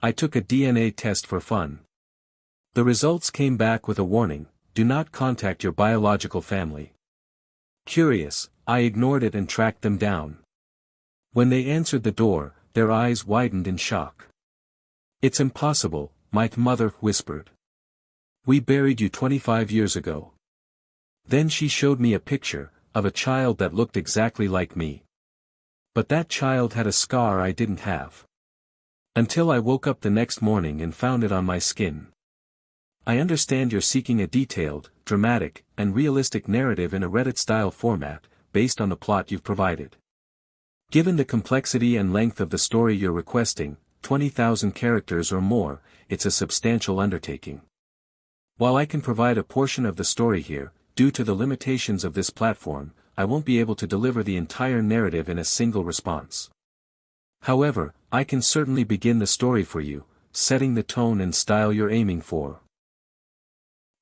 I took a DNA test for fun. The results came back with a warning: do not contact your biological family. Curious, I ignored it and tracked them down. When they answered the door, their eyes widened in shock. "It's impossible," my mother whispered. "We buried you 25 years ago." Then she showed me a picture of a child that looked exactly like me. But that child had a scar I didn't have. Until I woke up the next morning and found it on my skin. I understand you're seeking a detailed, dramatic, and realistic narrative in a Reddit-style format, based on the plot you've provided. Given the complexity and length of the story you're requesting, 20,000 characters or more, it's a substantial undertaking. While I can provide a portion of the story here, due to the limitations of this platform, I won't be able to deliver the entire narrative in a single response. However, I can certainly begin the story for you, setting the tone and style you're aiming for.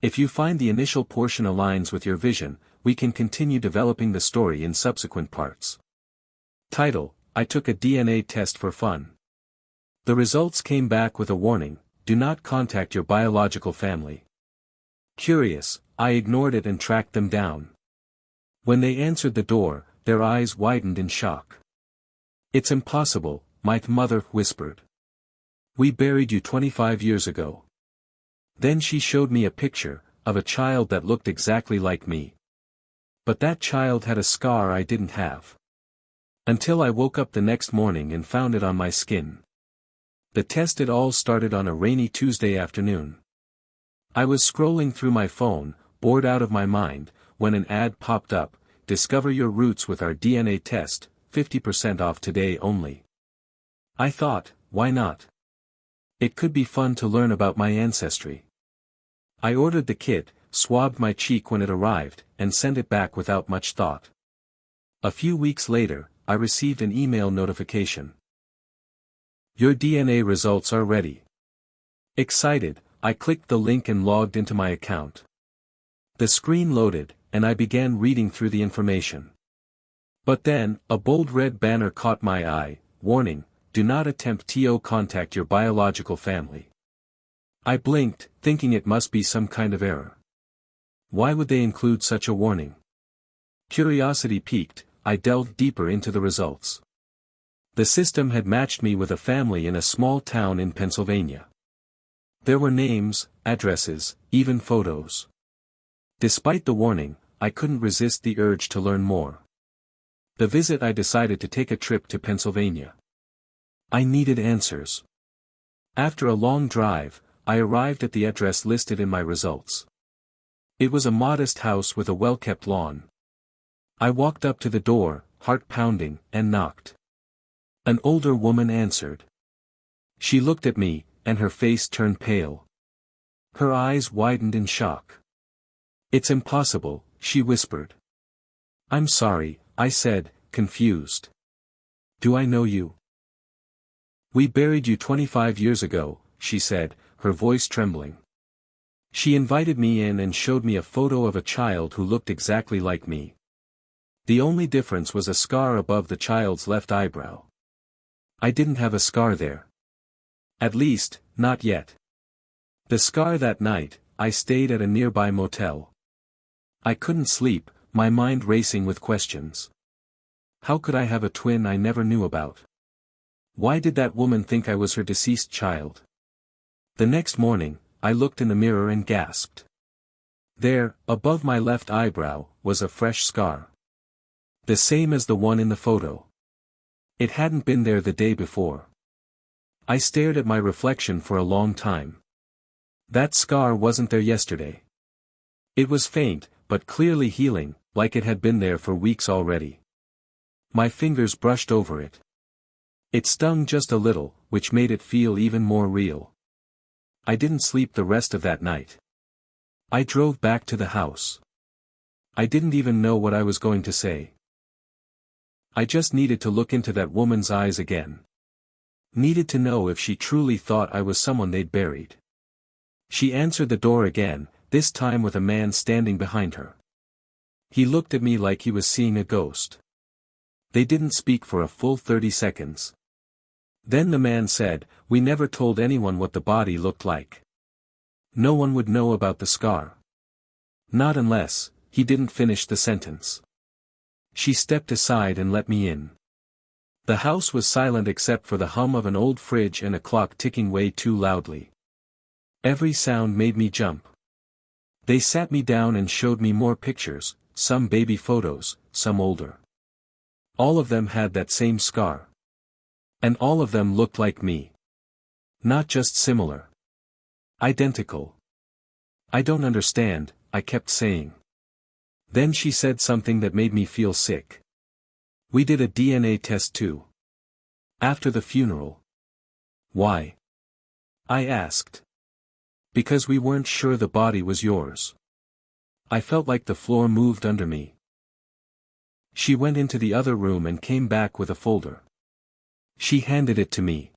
If you find the initial portion aligns with your vision, we can continue developing the story in subsequent parts. Title: I took a DNA test for fun. The results came back with a warning: do not contact your biological family. Curious, I ignored it and tracked them down. When they answered the door, their eyes widened in shock. "It's impossible," my mother whispered. "We buried you 25 years ago." Then she showed me a picture of a child that looked exactly like me. But that child had a scar I didn't have. Until I woke up the next morning and found it on my skin. The test: it all started on a rainy Tuesday afternoon. I was scrolling through my phone, bored out of my mind, when an ad popped up: "Discover your roots with our DNA test, 50% off today only." I thought, why not? It could be fun to learn about my ancestry. I ordered the kit, swabbed my cheek when it arrived, and sent it back without much thought. A few weeks later, I received an email notification. "Your DNA results are ready." Excited, I clicked the link and logged into my account. The screen loaded, and I began reading through the information. But then, a bold red banner caught my eye: warning, do not attempt to contact your biological family. I blinked, thinking it must be some kind of error. Why would they include such a warning? Curiosity piqued, I delved deeper into the results. The system had matched me with a family in a small town in Pennsylvania. There were names, addresses, even photos. Despite the warning, I couldn't resist the urge to learn more. The visit, I decided to take a trip to Pennsylvania. I needed answers. After a long drive, I arrived at the address listed in my results. It was a modest house with a well-kept lawn. I walked up to the door, heart pounding, and knocked. An older woman answered. She looked at me, and her face turned pale. Her eyes widened in shock. "It's impossible," she whispered. "I'm sorry," I said, confused. "Do I know you?" "We buried you 25 years ago," she said, her voice trembling. She invited me in and showed me a photo of a child who looked exactly like me. The only difference was a scar above the child's left eyebrow. I didn't have a scar there. At least, not yet. The scar that night, I stayed at a nearby motel. I couldn't sleep, my mind racing with questions. How could I have a twin I never knew about? Why did that woman think I was her deceased child? The next morning, I looked in the mirror and gasped. There, above my left eyebrow, was a fresh scar. The same as the one in the photo. It hadn't been there the day before. I stared at my reflection for a long time. That scar wasn't there yesterday. It was faint, but clearly healing, like it had been there for weeks already. My fingers brushed over it. It stung just a little, which made it feel even more real. I didn't sleep the rest of that night. I drove back to the house. I didn't even know what I was going to say. I just needed to look into that woman's eyes again. Needed to know if she truly thought I was someone they'd buried. She answered the door again, this time with a man standing behind her. He looked at me like he was seeing a ghost. They didn't speak for a full 30 seconds. Then the man said, "We never told anyone what the body looked like. No one would know about the scar. Not unless," he didn't finish the sentence. She stepped aside and let me in. The house was silent except for the hum of an old fridge and a clock ticking way too loudly. Every sound made me jump. They sat me down and showed me more pictures, some baby photos, some older. All of them had that same scar. And all of them looked like me. Not just similar. Identical. "I don't understand," I kept saying. Then she said something that made me feel sick. "We did a DNA test too. After the funeral." "Why?" I asked. "Because we weren't sure the body was yours." I felt like the floor moved under me. She went into the other room and came back with a folder. She handed it to me.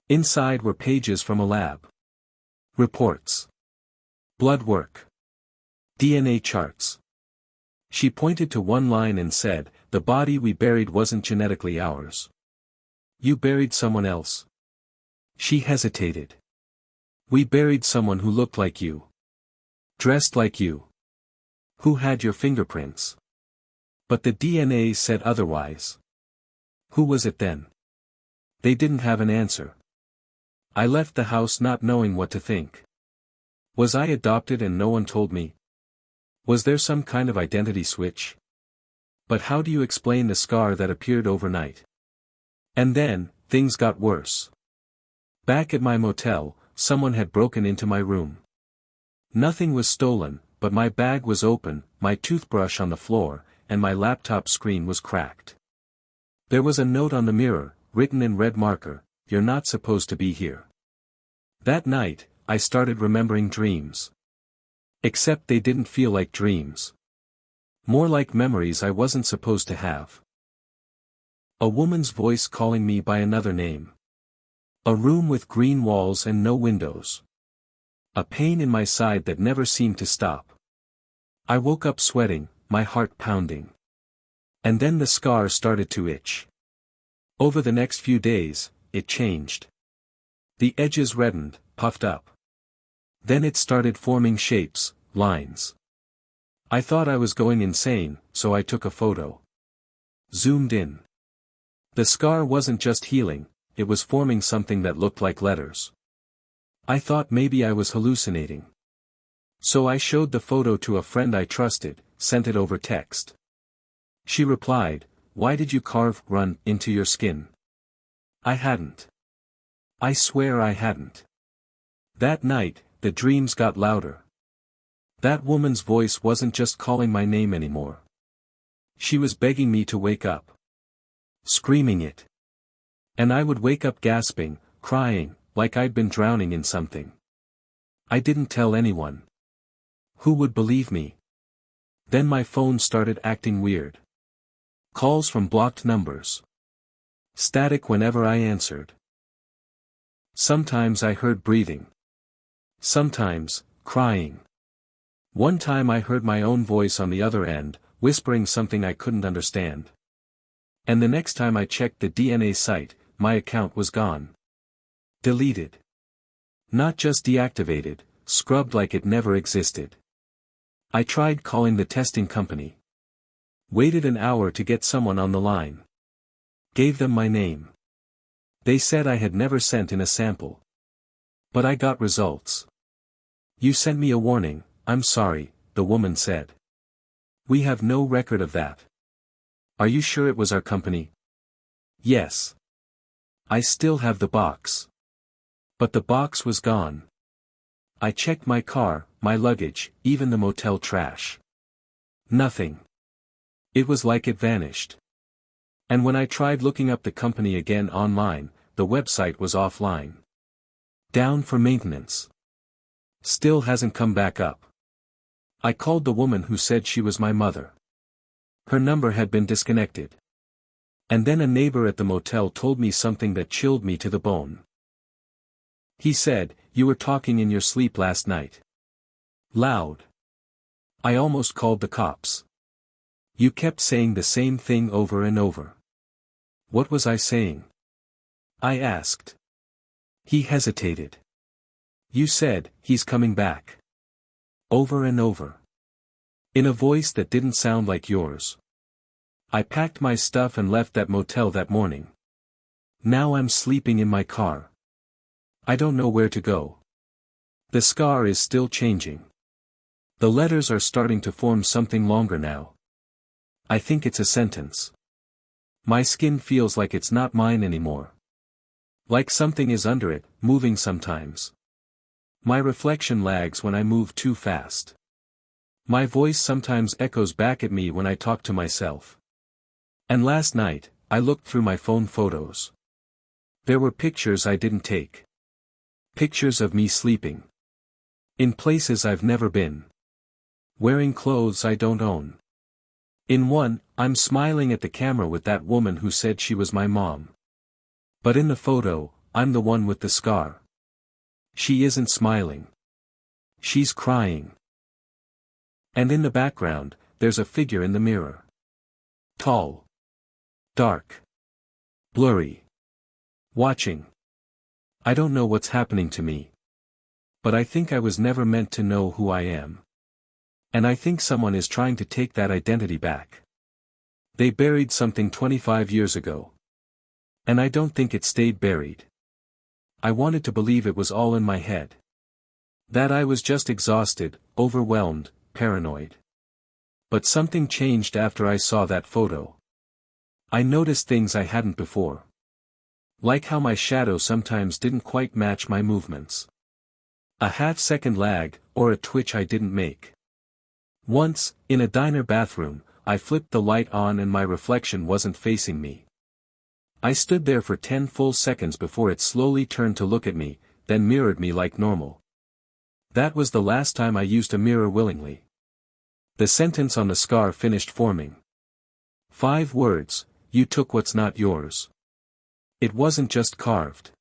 Inside were pages from a lab. Reports. Blood work. DNA charts. She pointed to one line and said, "The body we buried wasn't genetically ours. You buried someone else." She hesitated. "We buried someone who looked like you. Dressed like you. Who had your fingerprints." But the DNA said otherwise. Who was it then? They didn't have an answer. I left the house not knowing what to think. Was I adopted and no one told me? Was there some kind of identity switch? But how do you explain the scar that appeared overnight? And then, things got worse. Back at my motel, someone had broken into my room. Nothing was stolen, but my bag was open, my toothbrush on the floor, and my laptop screen was cracked. There was a note on the mirror, written in red marker, "You're not supposed to be here." That night, I started remembering dreams. Except they didn't feel like dreams. More like memories I wasn't supposed to have. A woman's voice calling me by another name. A room with green walls and no windows. A pain in my side that never seemed to stop. I woke up sweating, my heart pounding. And then the scar started to itch. Over the next few days, it changed. The edges reddened, puffed up. Then it started forming shapes, lines. I thought I was going insane, so I took a photo. Zoomed in. The scar wasn't just healing, it was forming something that looked like letters. I thought maybe I was hallucinating. So I showed the photo to a friend I trusted, sent it over text. She replied, "Why did you carve run into your skin?" I hadn't. I swear I hadn't. That night, the dreams got louder. That woman's voice wasn't just calling my name anymore. She was begging me to wake up. Screaming it. And I would wake up gasping, crying, like I'd been drowning in something. I didn't tell anyone. Who would believe me? Then my phone started acting weird. Calls from blocked numbers. Static whenever I answered. Sometimes I heard breathing. Sometimes, crying. One time I heard my own voice on the other end, whispering something I couldn't understand. And the next time I checked the DNA site, my account was gone. Deleted. Not just deactivated, scrubbed like it never existed. I tried calling the testing company. Waited an hour to get someone on the line. Gave them my name. They said I had never sent in a sample. But I got results. "You sent me a warning, I'm sorry," the woman said. "We have no record of that." "Are you sure it was our company?" "Yes. I still have the box." But the box was gone. I checked my car, my luggage, even the motel trash. Nothing. It was like it vanished. And when I tried looking up the company again online, the website was offline. Down for maintenance. Still hasn't come back up. I called the woman who said she was my mother. Her number had been disconnected. And then a neighbor at the motel told me something that chilled me to the bone. He said, "You were talking in your sleep last night. Loud. I almost called the cops. You kept saying the same thing over and over." What was I saying? I asked. He hesitated. You said, he's coming back. Over and over. In a voice that didn't sound like yours. I packed my stuff and left that motel that morning. Now I'm sleeping in my car. I don't know where to go. The scar is still changing. The letters are starting to form something longer now. I think it's a sentence. My skin feels like it's not mine anymore. Like something is under it, moving sometimes. My reflection lags when I move too fast. My voice sometimes echoes back at me when I talk to myself. And last night, I looked through my phone photos. There were pictures I didn't take. Pictures of me sleeping. In places I've never been. Wearing clothes I don't own. In one, I'm smiling at the camera with that woman who said she was my mom. But in the photo, I'm the one with the scar. She isn't smiling. She's crying. And in the background, there's a figure in the mirror. Tall. Dark. Blurry. Watching. I don't know what's happening to me. But I think I was never meant to know who I am. And I think someone is trying to take that identity back. They buried something 25 years ago. And I don't think it stayed buried. I wanted to believe it was all in my head. That I was just exhausted, overwhelmed, paranoid. But something changed after I saw that photo. I noticed things I hadn't before. Like how my shadow sometimes didn't quite match my movements. A half-second lag, or a twitch I didn't make. Once, in a diner bathroom, I flipped the light on and my reflection wasn't facing me. I stood there for 10 full seconds before it slowly turned to look at me, then mirrored me like normal. That was the last time I used a mirror willingly. The sentence on the scar finished forming. 5 words, you took what's not yours. It wasn't just carved.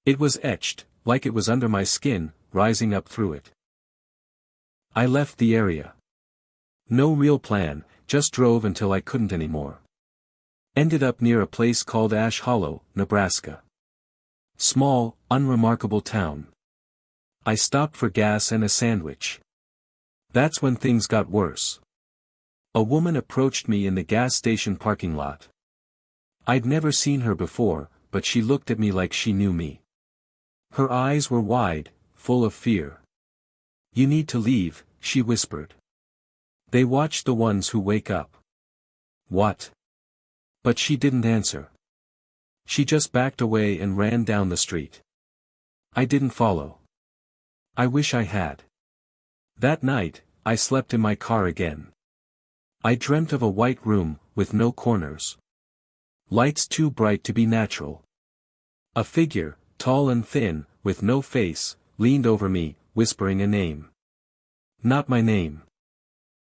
It was etched, like it was under my skin, rising up through it. I left the area. No real plan, just drove until I couldn't anymore. Ended up near a place called Ash Hollow, Nebraska. Small, unremarkable town. I stopped for gas and a sandwich. That's when things got worse. A woman approached me in the gas station parking lot. I'd never seen her before, but she looked at me like she knew me. Her eyes were wide, full of fear. You need to leave, she whispered. They watch the ones who wake up. What? But she didn't answer. She just backed away and ran down the street. I didn't follow. I wish I had. That night, I slept in my car again. I dreamt of a white room, with no corners. Lights too bright to be natural. A figure, tall and thin, with no face, leaned over me, whispering a name. Not my name.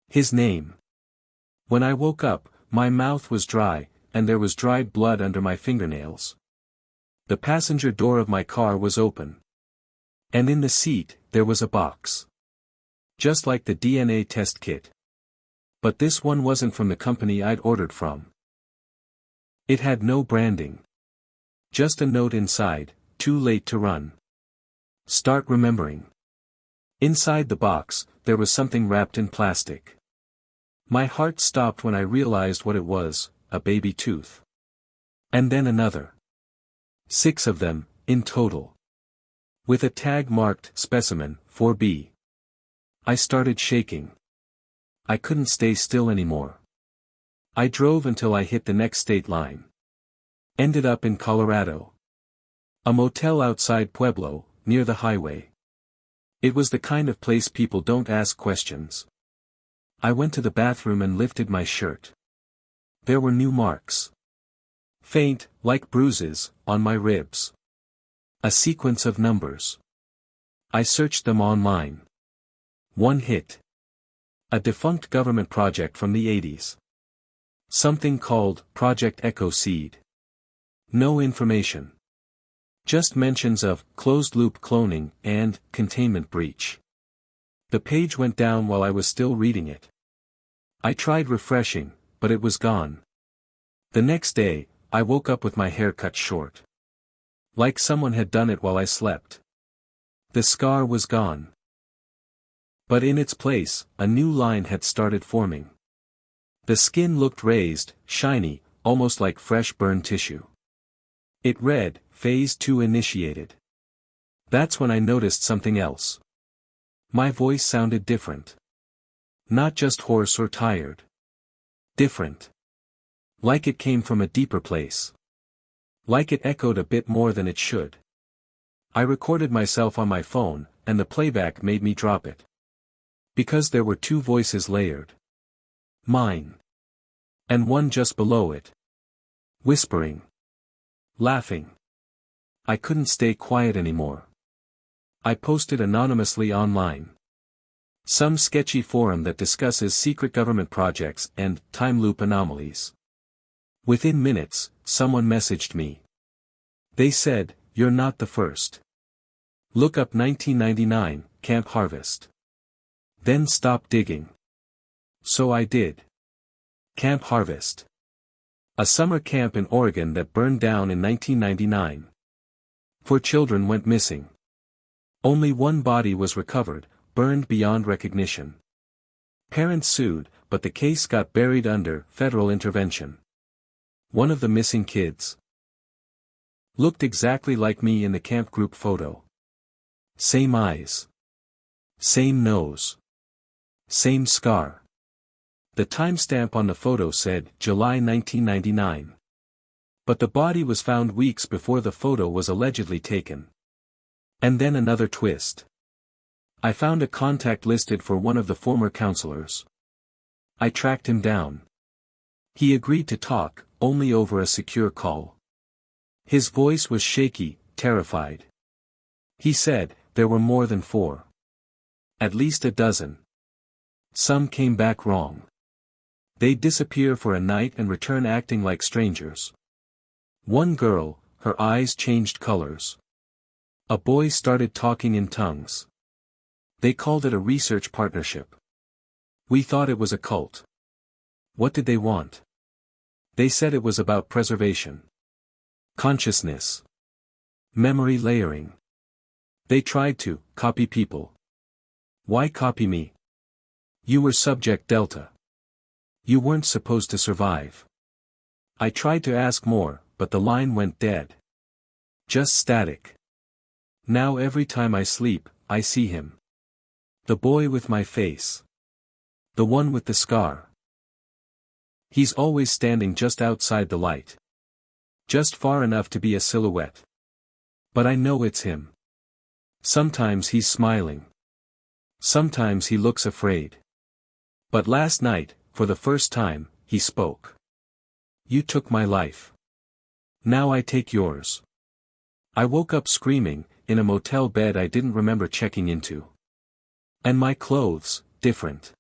His name. When I woke up, my mouth was dry, and there was dried blood under my fingernails. The passenger door of my car was open. And in the seat, there was a box. Just like the DNA test kit. But this one wasn't from the company I'd ordered from. It had no branding. Just a note inside, too late to run. Start remembering. Inside the box, there was something wrapped in plastic. My heart stopped when I realized what it was, a baby tooth. And then another. 6 of them, in total. With a tag marked, Specimen, 4B. I started shaking. I couldn't stay still anymore. I drove until I hit the next state line. Ended up in Colorado. A motel outside Pueblo, near the highway. It was the kind of place people don't ask questions. I went to the bathroom and lifted my shirt. There were new marks. Faint, like bruises, on my ribs. A sequence of numbers. I searched them online. One hit. A defunct government project from the 80s. Something called Project Echo Seed. No information. Just mentions of closed-loop cloning and containment breach. The page went down while I was still reading it. I tried refreshing, but it was gone. The next day, I woke up with my hair cut short. Like someone had done it while I slept. The scar was gone. But in its place, a new line had started forming. The skin looked raised, shiny, almost like fresh burned tissue. It read, Phase 2 initiated. That's when I noticed something else. My voice sounded different. Not just hoarse or tired. Different. Like it came from a deeper place. Like it echoed a bit more than it should. I recorded myself on my phone, and the playback made me drop it. Because there were two voices layered. Mine. And one just below it. Whispering. Laughing. I couldn't stay quiet anymore. I posted anonymously online. Some sketchy forum that discusses secret government projects and time loop anomalies. Within minutes, someone messaged me. They said, "You're not the first. Look up 1999, Camp Harvest. Then stop digging." So I did. Camp Harvest. A summer camp in Oregon that burned down in 1999. 4 children went missing. Only one body was recovered, burned beyond recognition. Parents sued, but the case got buried under federal intervention. One of the missing kids looked exactly like me in the camp group photo. Same eyes. Same nose. Same scar. The timestamp on the photo said July 1999. But the body was found weeks before the photo was allegedly taken. And then another twist. I found a contact listed for one of the former counselors. I tracked him down. He agreed to talk, only over a secure call. His voice was shaky, terrified. He said, there were more than 4. At least a dozen. Some came back wrong. They'd disappear for a night and return acting like strangers. One girl, her eyes changed colors. A boy started talking in tongues. They called it a research partnership. We thought it was a cult. What did they want? They said it was about preservation. Consciousness. Memory layering. They tried to copy people. Why copy me? You were subject Delta. You weren't supposed to survive. I tried to ask more, but the line went dead. Just static. Now every time I sleep, I see him. The boy with my face. The one with the scar. He's always standing just outside the light. Just far enough to be a silhouette. But I know it's him. Sometimes he's smiling. Sometimes he looks afraid. But last night, for the first time, he spoke. You took my life. Now I take yours. I woke up screaming, in a motel bed I didn't remember checking into. And my clothes, different.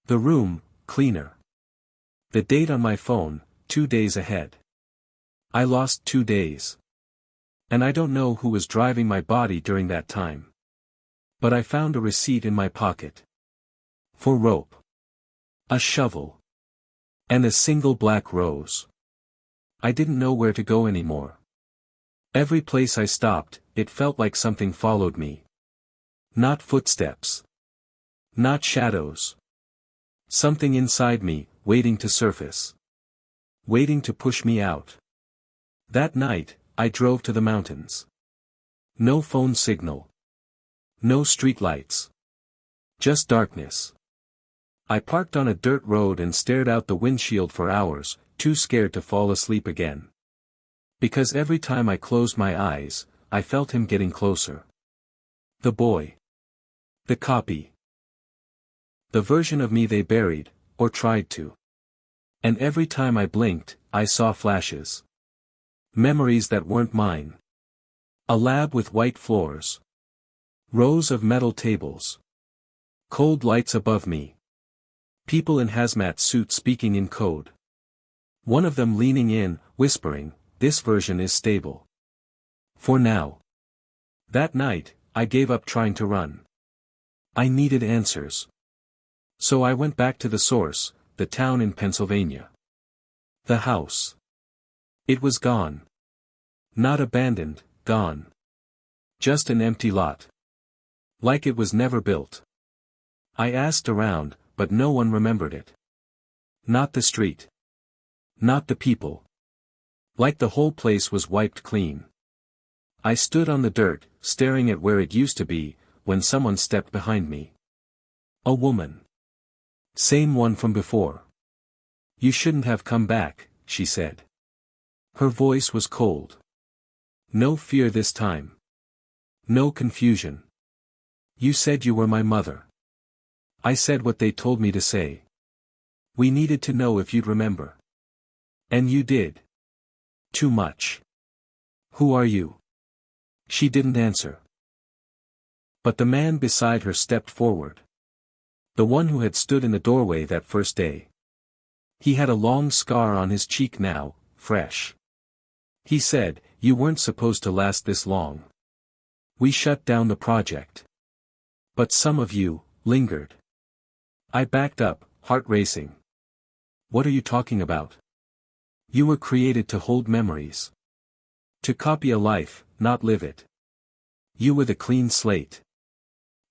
The room, cleaner. The date on my phone, 2 days ahead. I lost 2 days. And I don't know who was driving my body during that time. But I found a receipt in my pocket. For rope. A shovel. And a single black rose. I didn't know where to go anymore. Every place I stopped, it felt like something followed me. Not footsteps. Not shadows. Something inside me, waiting to surface. Waiting to push me out. That night, I drove to the mountains. No phone signal. No streetlights. Just darkness. I parked on a dirt road and stared out the windshield for hours, too scared to fall asleep again. Because every time I closed my eyes, I felt him getting closer. The boy. The copy. The version of me they buried, or tried to. And every time I blinked, I saw flashes. Memories that weren't mine. A lab with white floors. Rows of metal tables. Cold lights above me. People in hazmat suits speaking in code. One of them leaning in, whispering, "This version is stable. For now." That night, I gave up trying to run. I needed answers. So I went back to the source, the town in Pennsylvania. The house. It was gone. Not abandoned, gone. Just an empty lot. Like it was never built. I asked around, but no one remembered it. Not the street. Not the people. Like the whole place was wiped clean. I stood on the dirt, staring at where it used to be, when someone stepped behind me. A woman. Same one from before. You shouldn't have come back, she said. Her voice was cold. No fear this time. No confusion. You said you were my mother. I said what they told me to say. We needed to know if you'd remember. And you did. Too much. Who are you? She didn't answer. But the man beside her stepped forward. The one who had stood in the doorway that first day. He had a long scar on his cheek now, fresh. He said, "You weren't supposed to last this long. We shut down the project. But some of you lingered." I backed up, heart racing. What are you talking about? You were created to hold memories. To copy a life, not live it. You were the clean slate.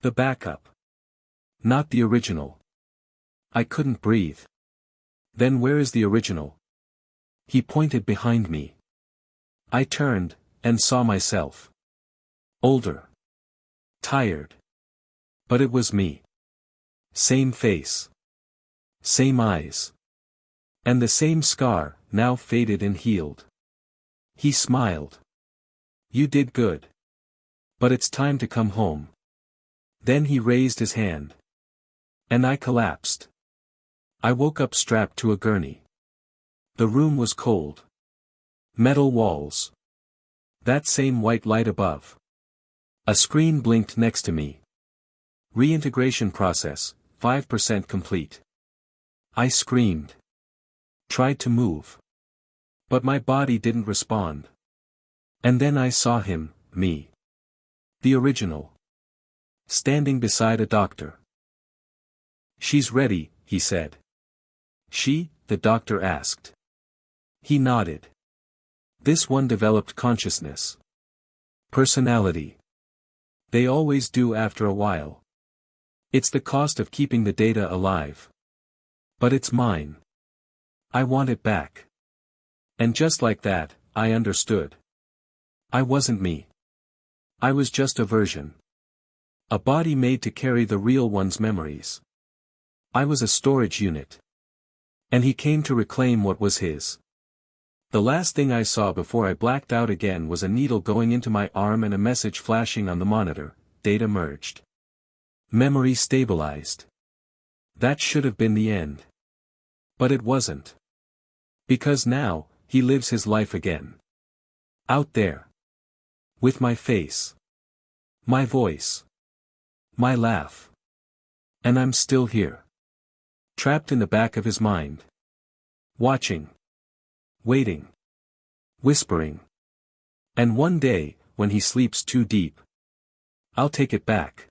The backup. Not the original. I couldn't breathe. Then where is the original? He pointed behind me. I turned, and saw myself. Older. Tired. But it was me. Same face. Same eyes. And the same scar, now faded and healed. He smiled. You did good. But it's time to come home. Then he raised his hand. And I collapsed. I woke up strapped to a gurney. The room was cold. Metal walls. That same white light above. A screen blinked next to me. Reintegration process, 5% complete. I screamed. Tried to move. But my body didn't respond. And then I saw him, me. The original. Standing beside a doctor. She's ready, he said. She, the doctor asked. He nodded. This one developed consciousness. Personality. They always do after a while. It's the cost of keeping the data alive. But it's mine. I want it back. And just like that, I understood. I wasn't me. I was just a version. A body made to carry the real one's memories. I was a storage unit. And he came to reclaim what was his. The last thing I saw before I blacked out again was a needle going into my arm and a message flashing on the monitor. Data merged. Memory stabilized. That should have been the end. But it wasn't. Because now, he lives his life again. Out there. With my face. My voice. My laugh. And I'm still here. Trapped in the back of his mind. Watching. Waiting. Whispering. And one day, when he sleeps too deep, I'll take it back.